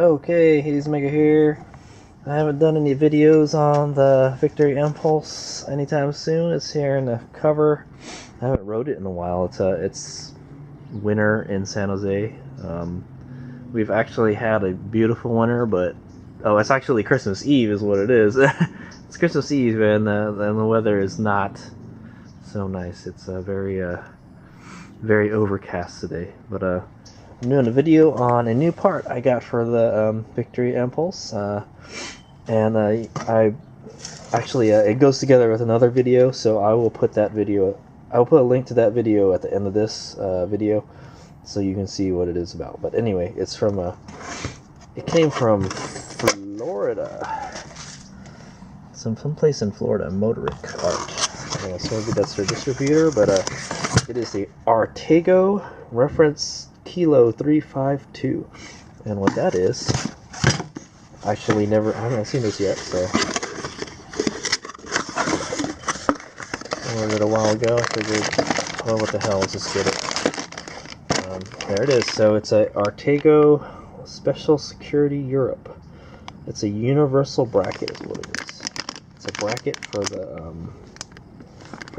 Okay, Hades Mega here. I haven't done any videos on the Victory Impulse anytime soon. It's here in the cover. I haven't rode it in a while. It's winter in San Jose. We've actually had a beautiful winter, but it's actually Christmas Eve is what it is. It's Christmas Eve, and the weather is not so nice. It's very overcast today, but I'm doing a video on a new part I got for the Victory Impulse, and I actually it goes together with another video, so I will put a link to that video at the end of this video, so you can see what it is about. But anyway, it came from Florida, someplace in Florida, Motoric Art. So maybe that's their distributor, but it is the Artago reference Kilo 352, and what that is, I haven't seen this yet, so I ordered it a while ago. I figured, well, what the hell, let's just get it. There it is. So it's a Artago Special Security Europe. It's a universal bracket is what it is. It's a bracket for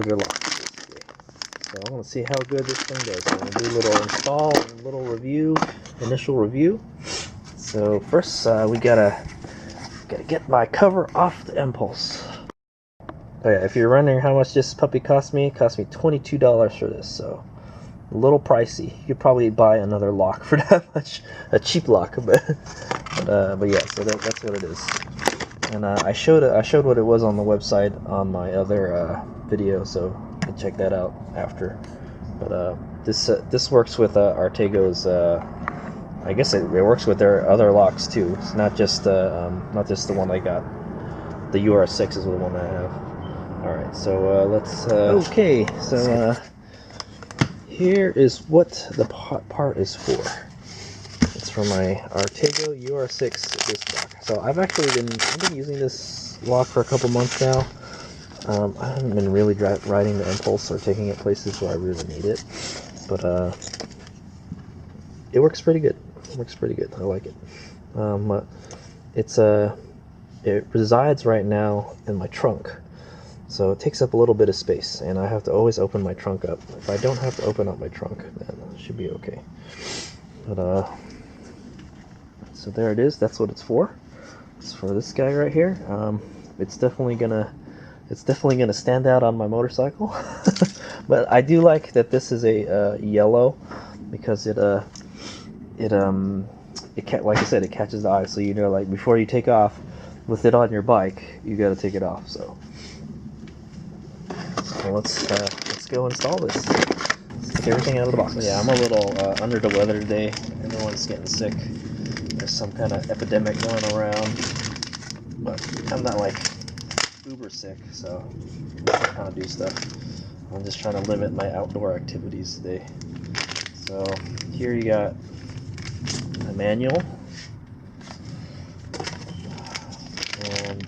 your locks. So I want to see how good this thing does. I'm going to do a little install, a little initial review. So first, we gotta get my cover off the Impulse. Oh yeah, if you're wondering how much this puppy cost me, it cost me $22 for this. So a little pricey. You could probably buy another lock for that much, a cheap lock, but yeah. So that's what it is. And I showed what it was on the website on my other video, so you can check that out after. But this works with Artago's. I guess it works with their other locks too. It's not just the one I got. The UR6 is the one I have. All right, so let's. Okay, so here is what the part is for. It's for my Artago UR6 disc lock. So I've been using this lock for a couple months now. I haven't been really riding the Impulse or taking it places where I really need it, but it works pretty good. It works pretty good. I like it. It resides right now in my trunk, so it takes up a little bit of space, and I have to always open my trunk up. If I don't have to open up my trunk, then it should be okay. But so there it is. That's what it's for. It's for this guy right here. It's definitely gonna stand out on my motorcycle. But I do like that this is a yellow, because like I said, it catches the eye. So you know, like before you take off with it on your bike, you got to take it off. So let's go install this. Let's take everything out of the box. Yeah, I'm a little under the weather today. Everyone's getting sick. There's some kind of epidemic going around, but I'm not like uber sick, so I can kind of do stuff. I'm just trying to limit my outdoor activities today. So here you got a manual and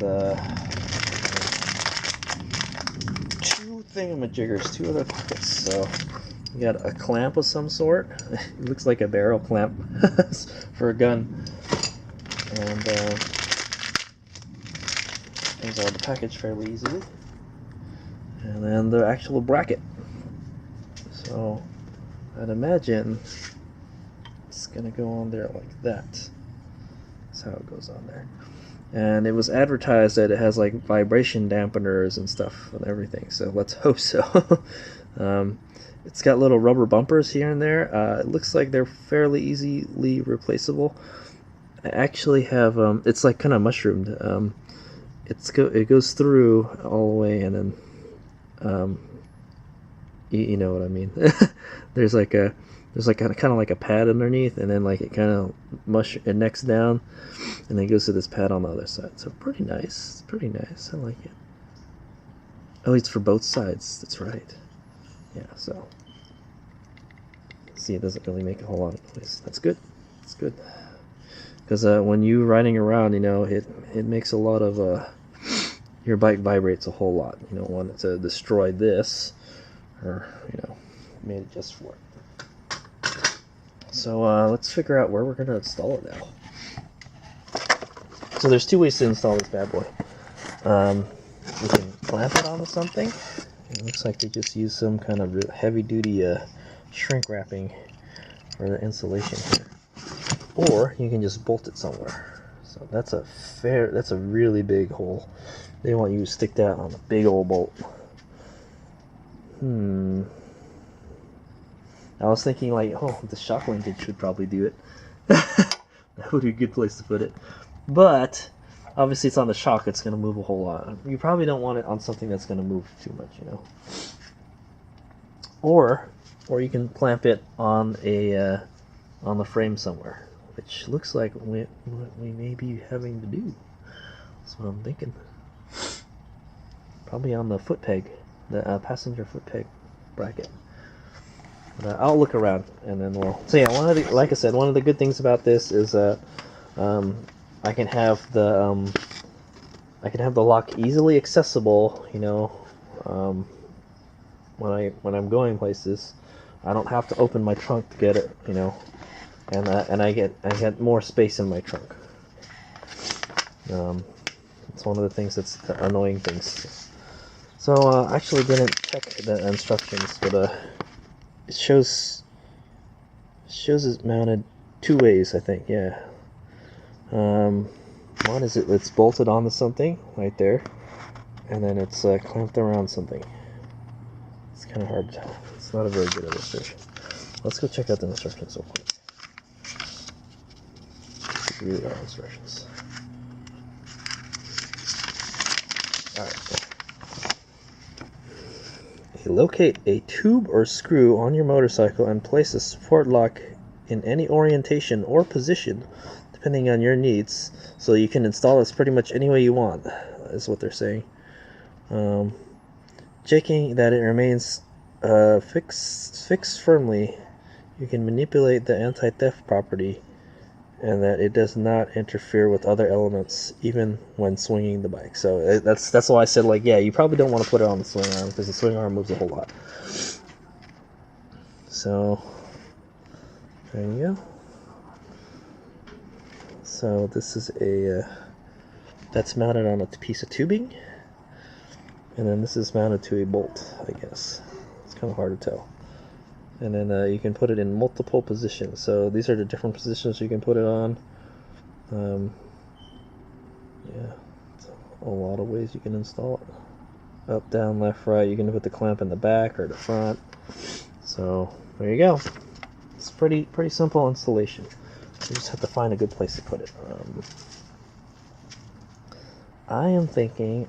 two thingamajiggers, two other pockets. So you got a clamp of some sort. It looks like a barrel clamp for a gun, and things out of the package fairly easily. And then the actual bracket. So I'd imagine it's gonna go on there like that. That's how it goes on there. And it was advertised that it has like vibration dampeners and stuff and everything, so let's hope so. It's got little rubber bumpers here and there. It looks like they're fairly easily replaceable. I actually have it's like kind of mushroomed. It goes through all the way, and then you know what I mean. there's kind of like a pad underneath, and then like it kind of it necks down, and then it goes to this pad on the other side. So pretty nice. It's pretty nice. I like it. Oh, it's for both sides. That's right. Yeah. So see, it doesn't really make a whole lot of noise. That's good. It's good. Because when you're riding around, you know, it makes a lot of your bike vibrates a whole lot. You don't want it to destroy this, or you know, made it just for it. So let's figure out where we're going to install it now. So there's two ways to install this bad boy. You can clamp it onto something. It looks like they just use some kind of heavy-duty shrink wrapping for the insulation here. Or you can just bolt it somewhere. So that's a really big hole. They want you to stick that on a big old bolt. I was thinking like, oh, the shock linkage should probably do it. That would be a good place to put it. But obviously it's on the shock, it's going to move a whole lot. You probably don't want it on something that's going to move too much, you know. Or you can clamp it on a on the frame somewhere, which looks like what we may be having to do. That's what I'm thinking. Probably on the foot peg, the passenger foot peg bracket. But, I'll look around and then we'll. So yeah, like I said, one of the good things about this is I can have the lock easily accessible. You know, when I'm going places, I don't have to open my trunk to get it. You know, and I get more space in my trunk. It's one of the things that's the annoying things. So I actually didn't check the instructions, but it shows it's mounted two ways, I think. Yeah. One is it's bolted onto something right there, and then it's clamped around something. It's kind of hard to tell. It's not a very good illustration. Let's go check out the instructions real quick. Read our instructions. Alright. Locate a tube or screw on your motorcycle and place a support lock in any orientation or position depending on your needs, so you can install this pretty much any way you want, is what they're saying. Checking that it remains fixed firmly. You can manipulate the anti-theft property and that it does not interfere with other elements even when swinging the bike. So that's why I said, like, yeah, you probably don't want to put it on the swing arm because the swing arm moves a whole lot. So there you go. So this is that's mounted on a piece of tubing, and then this is mounted to a bolt, I guess. It's kind of hard to tell. And then you can put it in multiple positions. So these are the different positions you can put it on. Yeah, it's a lot of ways you can install it. Up, down, left, right. You can put the clamp in the back or the front. So there you go. It's pretty simple installation. You just have to find a good place to put it. I'm thinking.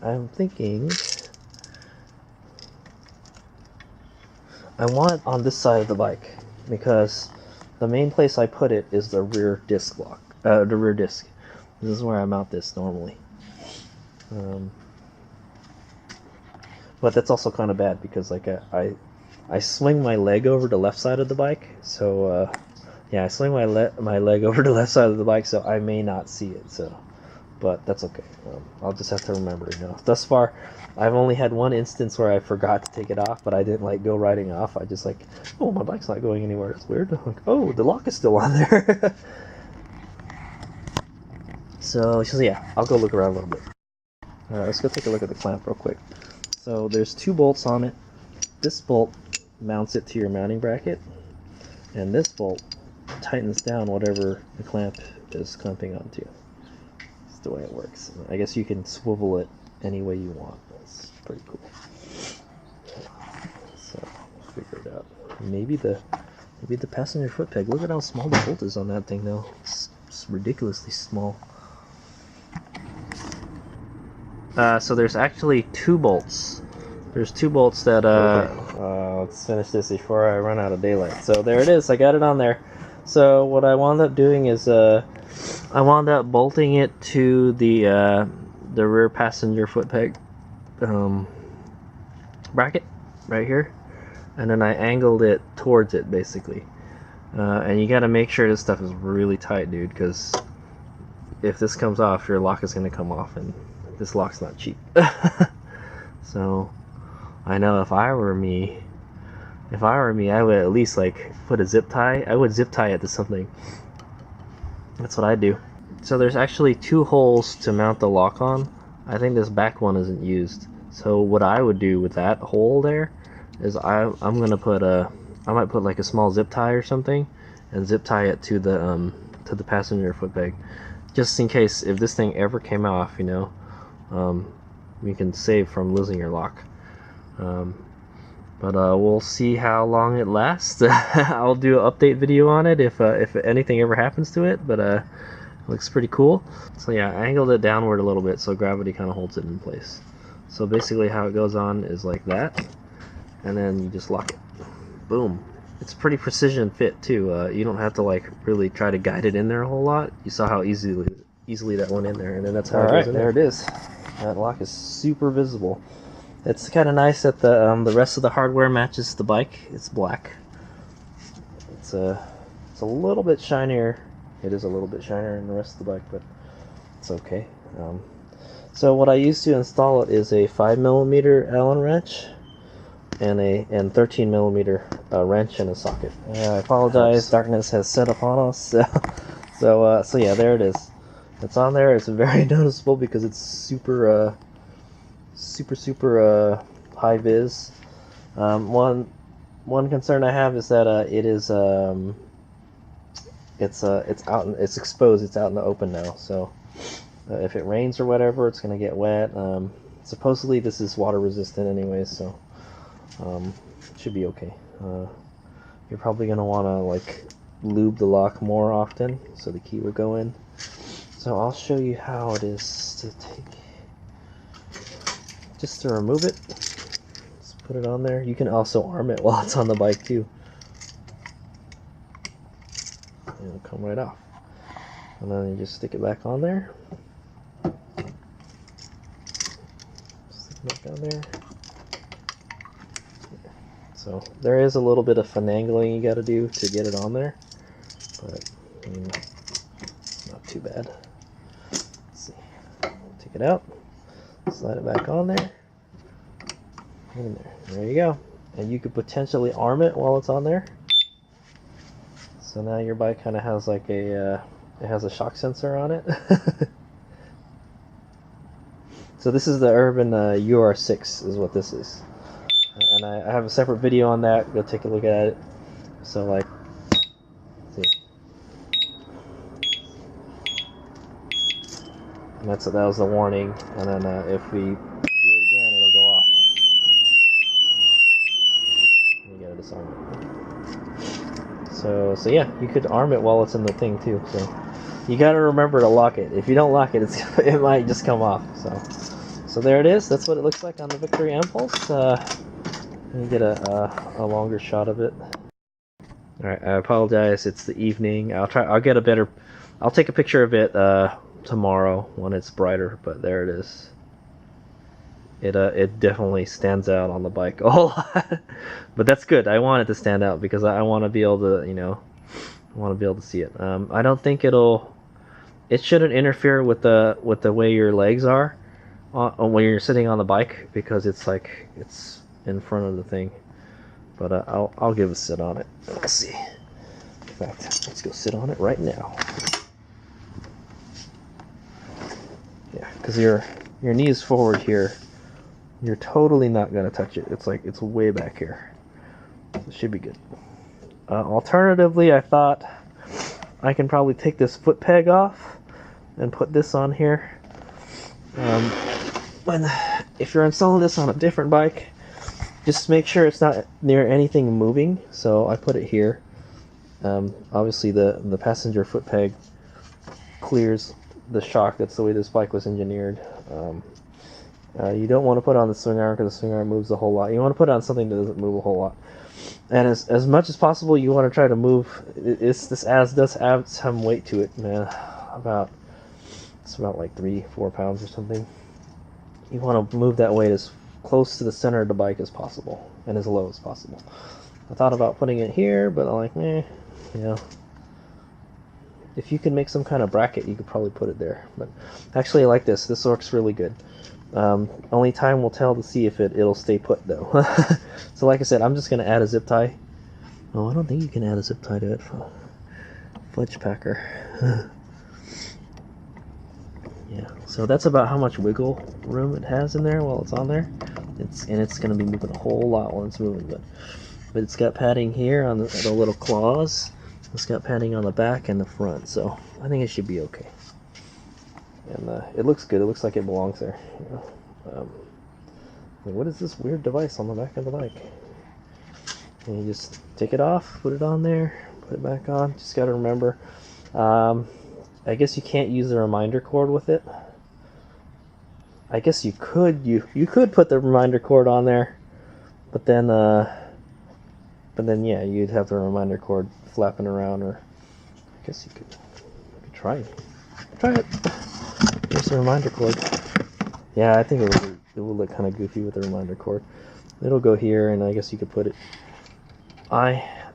I want it on this side of the bike because the main place I put it is the rear disc lock. The rear disc. This is where I mount this normally. But that's also kind of bad because like I swing my leg over the left side of the bike. So yeah, I swing my leg over the left side of the bike, so I may not see it. So, but that's okay. I'll just have to remember. You know, thus far, I've only had one instance where I forgot to take it off, but I didn't like go riding off. I just like, oh, my bike's not going anywhere. It's weird. Like, oh, the lock is still on there. So yeah, I'll go look around a little bit. All right, let's go take a look at the clamp real quick. So there's two bolts on it. This bolt mounts it to your mounting bracket, and this bolt tightens down whatever the clamp is clamping onto. That's the way it works. I guess you can swivel it any way you want. That's pretty cool. So figure it out. Maybe the passenger foot peg. Look at how small the bolt is on that thing, though. It's ridiculously small. So there's actually two bolts. There's two bolts that let's finish this before I run out of daylight. So there it is. I got it on there. So what I wound up doing is I wound up bolting it to the rear passenger foot peg bracket right here, and then I angled it towards it basically. And you got to make sure this stuff is really tight, dude, because if this comes off, your lock is going to come off, and this lock's not cheap. So I know if I were me, I would at least like put a zip tie. I would zip tie it to something. That's what I do. So there's actually 2 holes to mount the lock on. I think this back one isn't used. So what I would do with that hole there is I'm gonna put I might put like a small zip tie or something and zip tie it to the passenger foot peg, just in case if this thing ever came off, you know, you can save from losing your lock. But we'll see how long it lasts. I'll do an update video on it if anything ever happens to it, but it looks pretty cool. So yeah, I angled it downward a little bit so gravity kind of holds it in place. So basically how it goes on is like that, and then you just lock it. Boom. It's pretty precision fit too. You don't have to like really try to guide it in there a whole lot. You saw how easily that went in there, and then that's how it goes in there. There it is. That lock is super visible. It's kind of nice that the rest of the hardware matches the bike. It's black. It's a little bit shinier. It is a little bit shinier than the rest of the bike, but it's okay. So what I used to install it is a 5mm Allen wrench and 13mm wrench and a socket. I apologize, darkness has set upon us. So yeah, there it is. It's on there. It's very noticeable because it's super high vis. One concern I have is that it's exposed. It's out in the open now. So if it rains or whatever, it's gonna get wet. Supposedly this is water resistant anyways, so it should be okay. You're probably gonna want to like lube the lock more often so the key will go in. So I'll show you how it is to just to remove it. Just put it on there. You can also arm it while it's on the bike too. It'll come right off. And then you just stick it back on there. Stick it back on there. So there is a little bit of finagling you got to do to get it on there, but I mean, not too bad. Let's see. Take it out. Slide it back on there. And there you go. And you could potentially arm it while it's on there. So now your bike kind of has like it has a shock sensor on it. So this is the Urban UR6 is what this is. And I have a separate video on that. Go take a look at it. So like, see. And that was the warning. And then if we do it again, it'll go off. You gotta disarm it. So yeah, you could arm it while it's in the thing too. So you gotta remember to lock it. If you don't lock it, it might just come off. So there it is. That's what it looks like on the Victory Empulse. Let me get a longer shot of it. Alright, I apologize, it's the evening. I'll take a picture of it tomorrow when it's brighter, but there it is. It definitely stands out on the bike a whole lot. But that's good. I want it to stand out because I want to be able to, you know, I want to be able to see it. I don't think it shouldn't interfere with the way your legs are when you're sitting on the bike, because it's in front of the thing. But I'll give a sit on it. Let's see. In fact, let's go sit on it right now. Yeah, because your knee is forward here. You're totally not gonna touch it. It's way back here. So it should be good. Alternatively, I thought I can probably take this foot peg off and put this on here. If you're installing this on a different bike, just make sure it's not near anything moving. So I put it here. Obviously the passenger foot peg clears the shock. That's the way this bike was engineered. You don't want to put on the swing arm because the swing arm moves a whole lot. You want to put on something that doesn't move a whole lot. And as much as possible, you want to try to move. This does add some weight to it, man. It's about like 3-4 pounds or something. You want to move that weight as close to the center of the bike as possible and as low as possible. I thought about putting it here, but I'm like, you know, if you can make some kind of bracket, you could probably put it there. But actually, I like this. This works really good. Only time will tell to see if it'll stay put though. So like I said, I'm just gonna add a zip tie. Oh, I don't think you can add a zip tie to it. Fudge packer. So that's about how much wiggle room it has in there while it's on there. It's going to be moving a whole lot while it's moving, but it's got padding here on the little claws. It's got padding on the back and the front, so I think it should be okay. And it looks good. It looks like it belongs there. You know? What is this weird device on the back of the bike? And you just take it off, put it on there, put it back on. Just got to remember. I guess you can't use the reminder cord with it. I guess you could. You could put the reminder cord on there, but then yeah, you'd have the reminder cord flapping around. Or I guess you could try it. Try it. Here's the reminder cord. Yeah, I think it will look kind of goofy with the reminder cord. It'll go here, and I guess you could put it.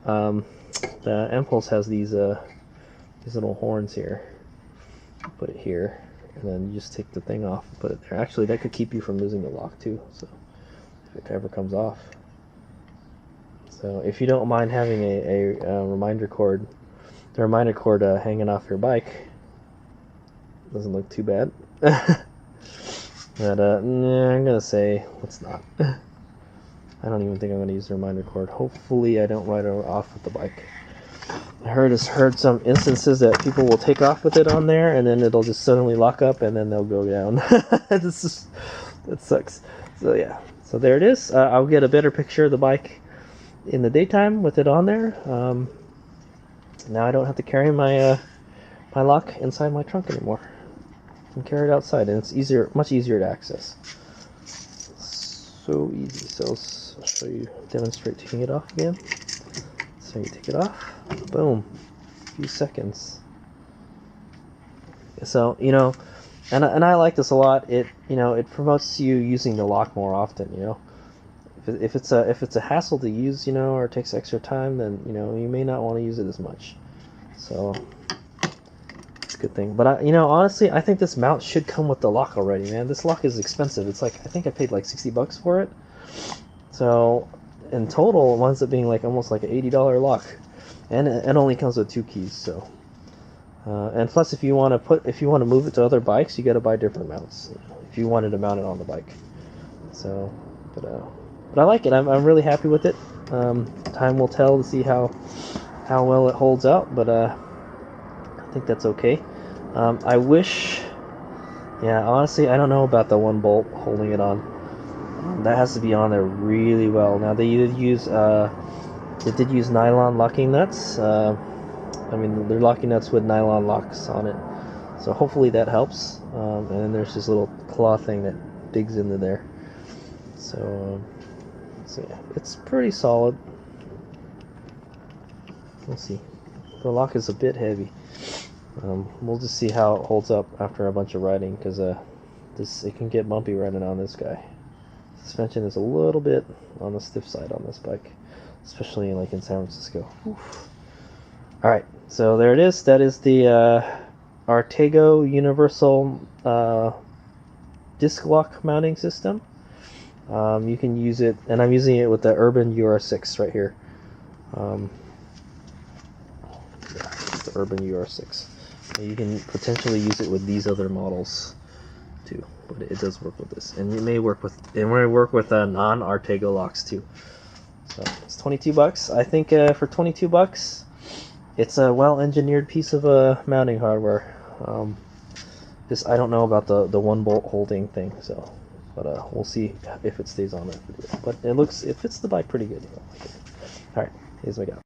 The Empulse has these little horns here. Put it here, and then you just take the thing off and put it there. Actually, that could keep you from losing the lock too, so if it ever comes off. So if you don't mind having a reminder cord, the reminder cord hanging off your bike, doesn't look too bad. But nah, I'm gonna say let's not. I don't even think I'm gonna use the reminder cord. Hopefully I don't ride it off with the bike. I heard some instances that people will take off with it on there, and then it'll just suddenly lock up, and then they'll go down. That sucks. So yeah, so there it is. I'll get a better picture of the bike in the daytime with it on there. Now I don't have to carry my my lock inside my trunk anymore. I can carry it outside, and it's much easier to access. So easy. So I'll show you, demonstrate taking it off again. So you take it off, boom, a few seconds. So, you know, and I like this a lot. It, you know, it promotes you using the lock more often. You know, if it's a hassle to use, you know, or it takes extra time, then you know you may not want to use it as much. So it's a good thing. But you know, honestly, I think this mount should come with the lock already, man. This lock is expensive. It's like, I think I paid like $60 for it. So in total, it winds up being like almost like an $80 lock, and it only comes with 2 keys. So, and plus, if you want to move it to other bikes, you got to buy different mounts. If you wanted to mount it on the bike, so, but I like it. I'm really happy with it. Time will tell to see how well it holds out, but I think that's okay. I wish, yeah, honestly, I don't know about the one bolt holding it on. That has to be on there really well. Now they did use nylon locking nuts. I mean, they're locking nuts with nylon locks on it, so hopefully that helps. And then there's this little claw thing that digs into there. So yeah, it's pretty solid. We'll see. The lock is a bit heavy. We'll just see how it holds up after a bunch of riding, because it can get bumpy riding on this guy. Suspension is a little bit on the stiff side on this bike, especially like in San Francisco. Alright, so there it is. That is the Artago Universal Disc Lock Mounting System. You can use it, and I'm using it with the Urban UR6 right here. Yeah, it's the Urban UR6. You can potentially use it with these other models too, but it does work with this, and it may work with non-Artago locks too. So it's $22. I think for $22, it's a well-engineered piece of mounting hardware. I don't know about the one bolt holding thing, so, but we'll see if it stays on there. But it fits the bike pretty good. All right, here's my guy.